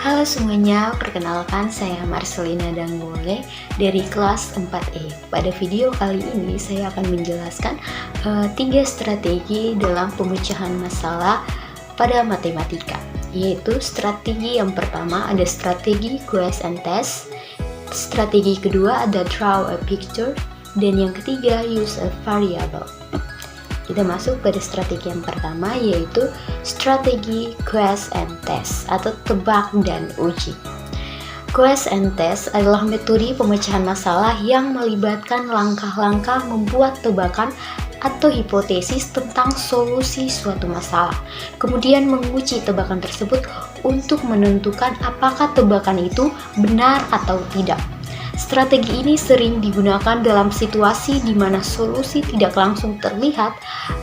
Halo semuanya, perkenalkan saya Marcelina Danggole dari kelas 4E. Pada video kali ini saya akan menjelaskan 3 strategi dalam pemecahan masalah pada matematika. Yaitu strategi yang pertama ada strategi quiz and test, strategi kedua ada draw a picture, dan yang ketiga use a variable. Kita masuk pada strategi yang pertama, yaitu strategi quiz and test atau tebak dan uji. Quiz and test adalah metode pemecahan masalah yang melibatkan langkah-langkah membuat tebakan atau hipotesis tentang solusi suatu masalah, kemudian menguji tebakan tersebut untuk menentukan apakah tebakan itu benar atau tidak. Strategi ini sering digunakan dalam situasi di mana solusi tidak langsung terlihat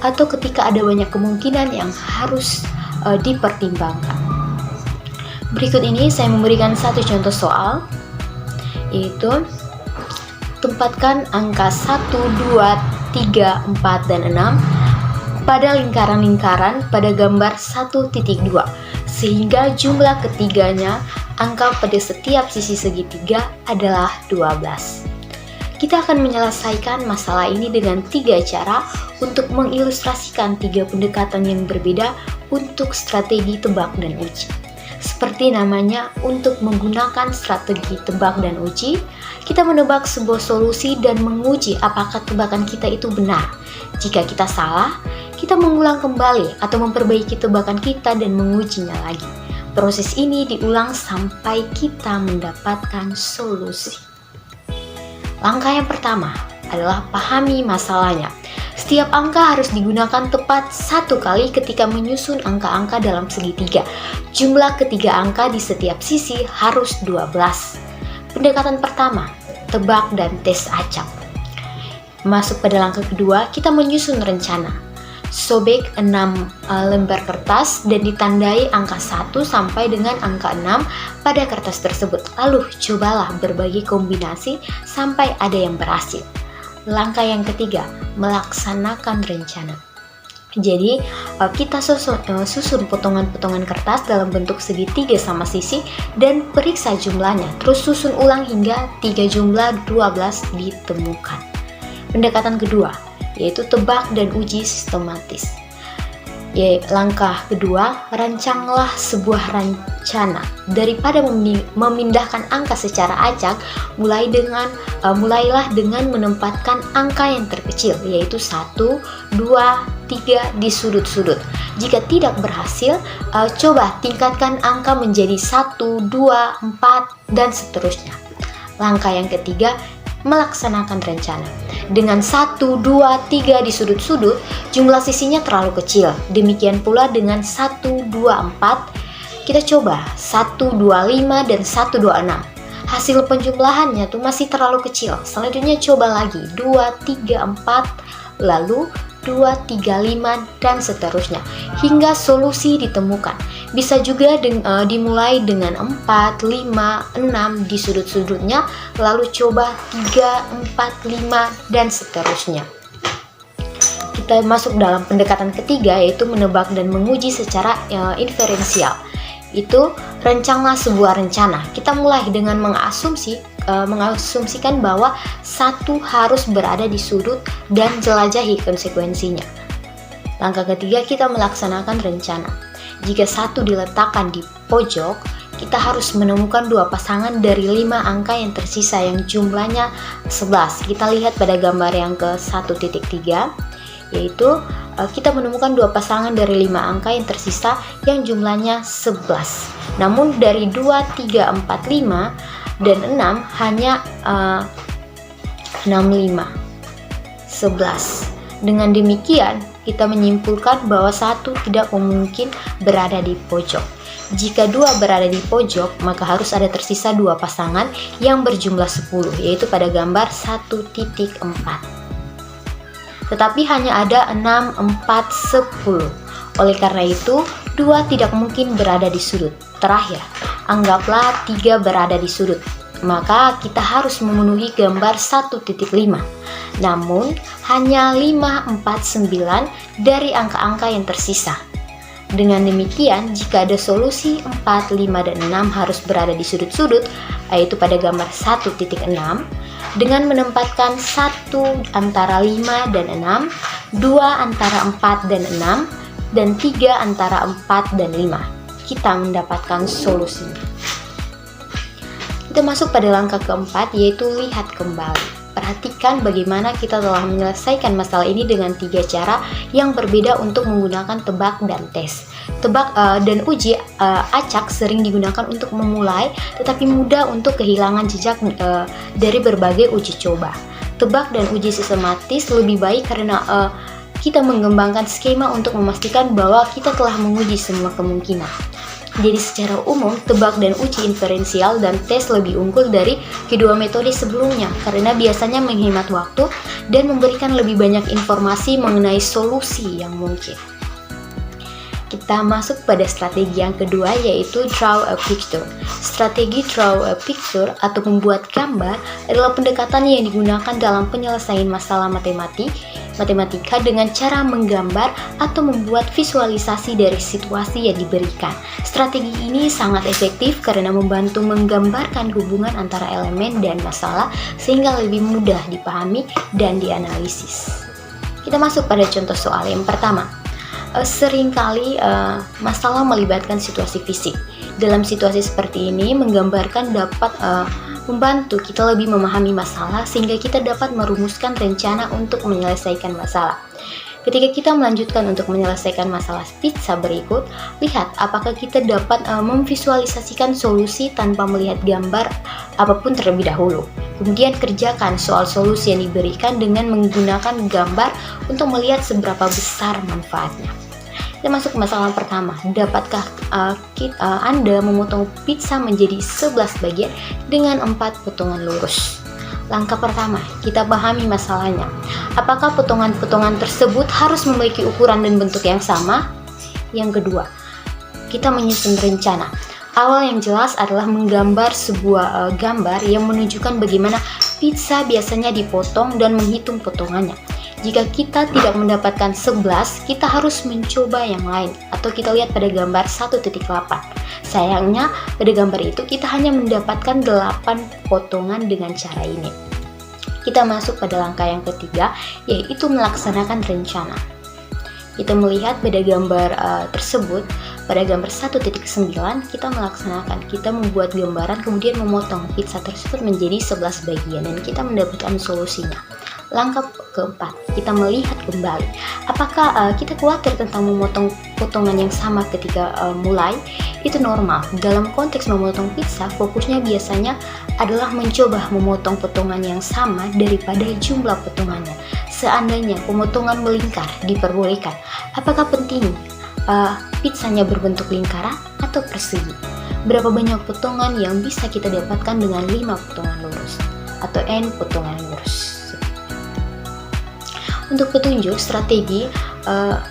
atau ketika ada banyak kemungkinan yang harus dipertimbangkan. Berikut ini saya memberikan satu contoh soal, yaitu tempatkan angka 1, 2, 3, 4, dan 6 pada lingkaran-lingkaran pada gambar 1.2 sehingga jumlah ketiganya angka pada setiap sisi segitiga adalah 12. Kita akan menyelesaikan masalah ini dengan 3 cara untuk mengilustrasikan 3 pendekatan yang berbeda untuk strategi tebak dan uji. Seperti namanya, untuk menggunakan strategi tebak dan uji, kita menebak sebuah solusi dan menguji apakah tebakan kita itu benar. Jika kita salah, kita mengulang kembali atau memperbaiki tebakan kita dan mengujinya lagi. Proses ini diulang sampai kita mendapatkan solusi. Langkah yang pertama adalah pahami masalahnya. Setiap angka harus digunakan tepat 1 kali ketika menyusun angka-angka dalam segitiga. Jumlah ketiga angka di setiap sisi harus 12. Pendekatan pertama, tebak dan tes acak. Masuk pada langkah kedua, kita menyusun rencana. Sobek 6 lembar kertas dan ditandai angka 1 sampai dengan angka 6 pada kertas tersebut. Lalu cobalah berbagai kombinasi sampai ada yang berhasil. Langkah yang ketiga, melaksanakan rencana. Jadi kita susun potongan-potongan kertas dalam bentuk segitiga sama sisi dan periksa jumlahnya. Terus susun ulang hingga 3 jumlah 12 ditemukan. Pendekatan kedua, yaitu tebak dan uji sistematis. Langkah kedua, rancanglah sebuah rencana. Daripada memindahkan angka secara acak, mulailah dengan menempatkan angka yang terkecil, yaitu 1, 2, 3 di sudut-sudut. Jika tidak berhasil, coba tingkatkan angka menjadi 1, 2, 4, dan seterusnya. Langkah yang ketiga, melaksanakan rencana. Dengan 1, 2, 3 di sudut-sudut, jumlah sisinya terlalu kecil. Demikian pula dengan 1, 2, 4, kita coba 1, 2, 5, dan 1, 2, 6. Hasil penjumlahannya tuh masih terlalu kecil. Selanjutnya coba lagi 2, 3, 4, lalu 2, 3, 5, dan seterusnya hingga solusi ditemukan. Bisa juga dimulai dengan 4, 5, 6 di sudut-sudutnya, lalu coba 3, 4, 5, dan seterusnya. Kita masuk dalam pendekatan ketiga, yaitu menebak dan menguji secara inferensial. Itu rancanglah sebuah rencana. Kita mulai dengan mengasumsikan bahwa 1 harus berada di sudut dan jelajahi konsekuensinya. Langkah ketiga, kita melaksanakan rencana. Jika 1 diletakkan di pojok, kita harus menemukan 2 pasangan dari 5 angka yang tersisa yang jumlahnya 11. Kita lihat pada gambar yang ke 1.3, yaitu kita menemukan 2 pasangan dari 5 angka yang tersisa yang jumlahnya 11. Namun dari 2, 3, 4, 5 dan 6 hanya 6, 5, 11. Dengan demikian, kita menyimpulkan bahwa 1 tidak mungkin berada di pojok. Jika 2 berada di pojok, maka harus ada tersisa 2 pasangan yang berjumlah 10, yaitu pada gambar 1.4. Tetapi hanya ada 6, 4, 10. Oleh karena itu, 2 tidak mungkin berada di sudut. Terakhir, anggaplah 3 berada di sudut. Maka kita harus memenuhi gambar 1.5. Namun, hanya 5, 4, 9 dari angka-angka yang tersisa. Dengan demikian, jika ada solusi 4, 5, dan 6 harus berada di sudut-sudut, yaitu pada gambar 1.6, dengan menempatkan 1 antara 5 dan 6, 2 antara 4 dan 6, dan 3 antara 4 dan 5, kita mendapatkan solusinya. Kita masuk pada langkah keempat, yaitu lihat kembali. Perhatikan bagaimana kita telah menyelesaikan masalah ini dengan 3 cara yang berbeda untuk menggunakan tebak dan tes. Tebak dan uji acak sering digunakan untuk memulai, tetapi mudah untuk kehilangan jejak dari berbagai uji coba. Tebak dan uji sistematis lebih baik karena kita mengembangkan skema untuk memastikan bahwa kita telah menguji semua kemungkinan. Jadi secara umum, tebak dan uji inferensial dan tes lebih unggul dari kedua metode sebelumnya karena biasanya menghemat waktu dan memberikan lebih banyak informasi mengenai solusi yang mungkin. Kita masuk pada strategi yang kedua, yaitu draw a picture. Strategi draw a picture atau membuat gambar adalah pendekatan yang digunakan dalam penyelesaian masalah matematika dengan cara menggambar atau membuat visualisasi dari situasi yang diberikan. Strategi ini sangat efektif karena membantu menggambarkan hubungan antara elemen dan masalah sehingga lebih mudah dipahami dan dianalisis. Kita masuk pada contoh soal yang pertama. Seringkali masalah melibatkan situasi fisik. Dalam situasi seperti ini, menggambarkan dapat membantu kita lebih memahami masalah sehingga kita dapat merumuskan rencana untuk menyelesaikan masalah. Ketika kita melanjutkan untuk menyelesaikan masalah pizza berikut, lihat apakah kita dapat memvisualisasikan solusi tanpa melihat gambar apapun terlebih dahulu. Kemudian kerjakan soal solusi yang diberikan dengan menggunakan gambar untuk melihat seberapa besar manfaatnya. Kita masuk ke masalah pertama. Dapatkah Anda memotong pizza menjadi 11 bagian dengan 4 potongan lurus? Langkah pertama, kita pahami masalahnya. Apakah potongan-potongan tersebut harus memiliki ukuran dan bentuk yang sama? Yang kedua, kita menyusun rencana. Awal yang jelas adalah menggambar sebuah gambar yang menunjukkan bagaimana pizza biasanya dipotong dan menghitung potongannya. Jika kita tidak mendapatkan 11, kita harus mencoba yang lain, atau kita lihat pada gambar 1.8. Sayangnya, pada gambar itu kita hanya mendapatkan 8 potongan dengan cara ini. Kita masuk pada langkah yang ketiga, yaitu melaksanakan rencana. Kita melihat pada gambar tersebut, pada gambar 1.9 kita membuat gambaran kemudian memotong pizza tersebut menjadi 11 bagian dan kita mendapatkan solusinya. Langkah keempat, kita melihat kembali. Apakah kita khawatir tentang memotong potongan yang sama ketika mulai? Itu normal. Dalam konteks memotong pizza, fokusnya biasanya adalah mencoba memotong potongan yang sama daripada jumlah potongannya. Seandainya pemotongan melingkar diperbolehkan, apakah penting pizzanya berbentuk lingkaran atau persegi? Berapa banyak potongan yang bisa kita dapatkan dengan 5 potongan lurus atau n potongan lurus? Untuk petunjuk strategi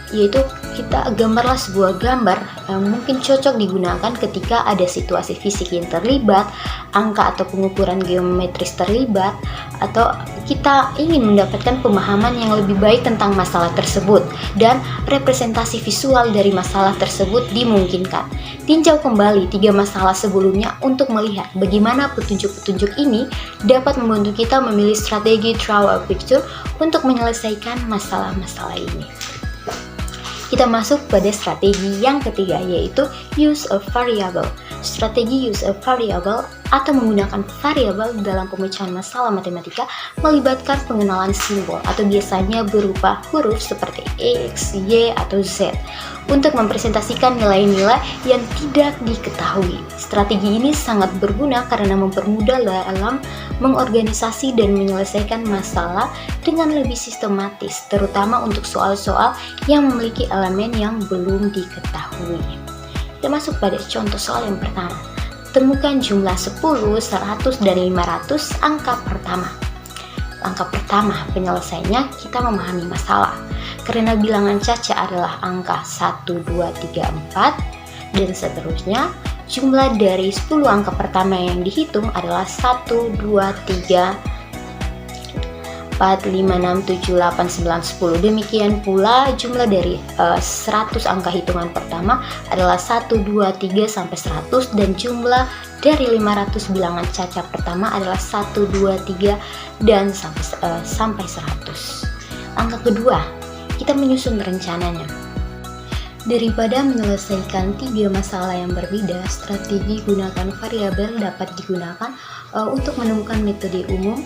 yaitu kita gambarlah sebuah gambar mungkin cocok digunakan ketika ada situasi fisik yang terlibat, angka atau pengukuran geometris terlibat, atau kita ingin mendapatkan pemahaman yang lebih baik tentang masalah tersebut dan representasi visual dari masalah tersebut dimungkinkan. Tinjau kembali 3 masalah sebelumnya untuk melihat bagaimana petunjuk-petunjuk ini dapat membantu kita memilih strategi draw a picture untuk menyelesaikan masalah-masalah ini. Kita masuk pada strategi yang ketiga, yaitu use a variable. Strategi use a variable atau menggunakan variabel dalam pemecahan masalah matematika melibatkan pengenalan simbol atau biasanya berupa huruf seperti X, Y, atau Z untuk mempresentasikan nilai-nilai yang tidak diketahui. Strategi ini sangat berguna karena mempermudah dalam mengorganisasi dan menyelesaikan masalah dengan lebih sistematis, terutama untuk soal-soal yang memiliki elemen yang belum diketahui. Kita masuk pada contoh soal yang pertama. Temukan jumlah 10, 100, dan 500 angka pertama. Angka pertama penyelesaiannya kita memahami masalah. Karena bilangan Caca adalah angka 1, 2, 3, 4, dan seterusnya, jumlah dari 10 angka pertama yang dihitung adalah 1, 2, 3, 4, 5, 6, 7, 8, 9, 10. Demikian pula jumlah dari 100 angka hitungan pertama adalah 1, 2, 3 sampai 100, dan jumlah dari 500 bilangan cacat pertama adalah 1, 2, 3 dan sampai 100. Angka kedua, kita menyusun rencananya. Daripada menyelesaikan 3 masalah yang berbeda, strategi gunakan variabel dapat digunakan untuk menemukan metode umum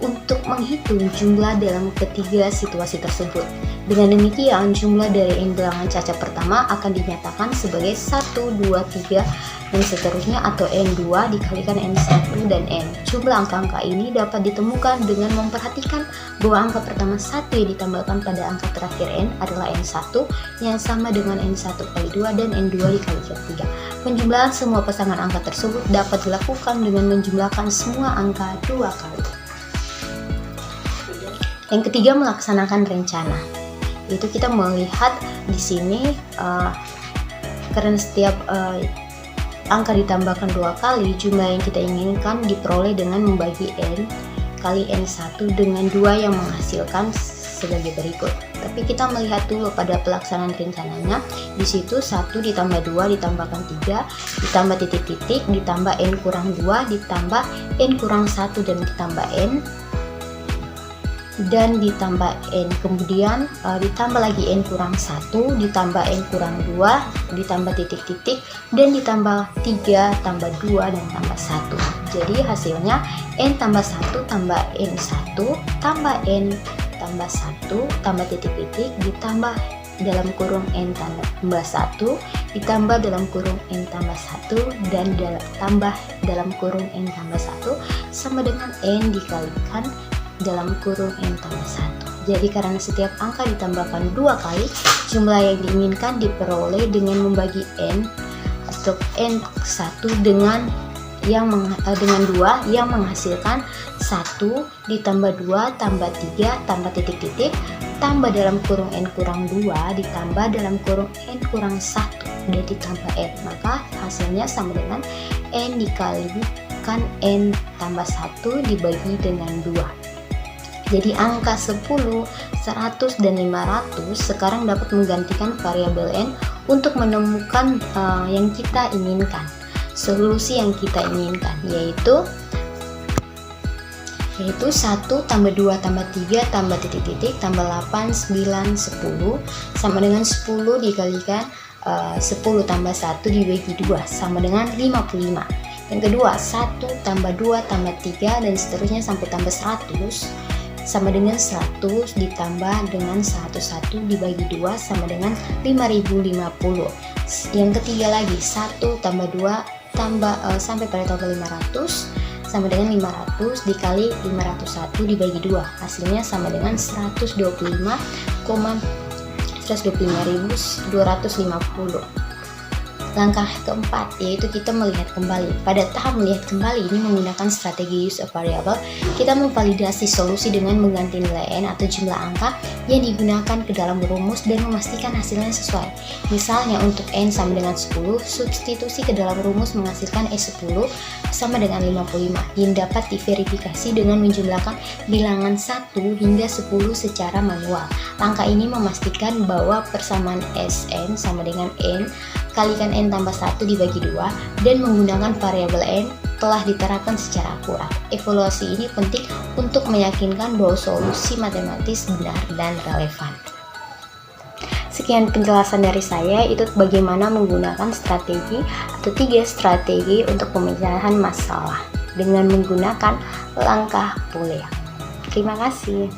untuk menghitung jumlah dalam ketiga situasi tersebut. Dengan demikian, jumlah dari n bilangan cacat pertama akan dinyatakan sebagai 1, 2, 3 dan seterusnya, atau n2 dikalikan n1 dan n. Jumlah angka-angka ini dapat ditemukan dengan memperhatikan bahwa angka pertama 1 yang ditambahkan pada angka terakhir n adalah n1 yang sama dengan n1 kali 2 dan n2 dikalikan 3. Penjumlahan semua pasangan angka tersebut dapat dilakukan dengan menjumlahkan semua angka 2 kali. Yang ketiga, melaksanakan rencana. Yaitu kita melihat di sini karena setiap angka ditambahkan 2 kali, jumlah yang kita inginkan diperoleh dengan membagi n kali n1 dengan 2 yang menghasilkan sebagai berikut. Tapi kita melihat dulu pada pelaksanaan rencananya. Di situ 1 ditambah 2 ditambahkan 3 ditambah titik-titik ditambah n kurang 2 ditambah n kurang 1 dan ditambah n dan ditambah n, kemudian ditambah lagi n kurang 1 ditambah n kurang 2 ditambah titik-titik dan ditambah 3 tambah 2 dan tambah 1. Jadi hasilnya n tambah 1 tambah n1 tambah n tambah 1 tambah titik-titik ditambah dalam kurung n tambah 1 ditambah dalam kurung n tambah 1 dan tambah dalam kurung n tambah 1 sama dengan n dikalikan dalam kurung n tambah 1. Jadi karena setiap angka ditambahkan 2 kali, jumlah yang diinginkan diperoleh dengan membagi n atau n1 dengan 2 yang menghasilkan 1 ditambah 2 tambah 3 tambah titik-titik tambah dalam kurung n kurang 2 ditambah dalam kurung n kurang 1 dan ditambah n. Maka hasilnya sama dengan n dikalikan n tambah 1 dibagi dengan 2. Jadi angka 10, 100, dan 500 sekarang dapat menggantikan variabel n untuk menemukan yang kita inginkan, solusi yang kita inginkan, yaitu 1 tambah 2 tambah 3 tambah titik-titik tambah 8, 9, 10 sama dengan 10 dikalikan 10 tambah 1 dibagi 2 sama dengan 55. Yang kedua, 1 tambah 2 tambah 3 dan seterusnya sampai tambah 100 sama dengan 100 ditambah dengan 101 dibagi 2 sama dengan 5050. Yang ketiga lagi, 1 tambah 2 tambah sampai pada total 500 sama dengan 500 dikali 501 dibagi 2, hasilnya sama dengan 125.250. Langkah keempat yaitu kita melihat kembali. Pada tahap melihat kembali ini menggunakan strategi use of variable, kita memvalidasi solusi dengan mengganti nilai n atau jumlah angka yang digunakan ke dalam rumus dan memastikan hasilnya sesuai. Misalnya untuk n sama dengan 10, substitusi ke dalam rumus menghasilkan E10 sama dengan 55 yang dapat diverifikasi dengan menjumlahkan bilangan 1 hingga 10 secara manual. Langkah ini memastikan bahwa persamaan Sn sama dengan n kalikan n tambah 1 dibagi 2 dan menggunakan variabel n telah diterapkan secara akurat. Evaluasi ini penting untuk meyakinkan bahwa solusi matematis benar dan relevan. Sekian penjelasan dari saya, itu bagaimana menggunakan strategi atau 3 strategi untuk pemecahan masalah dengan menggunakan langkah boolean. Terima kasih.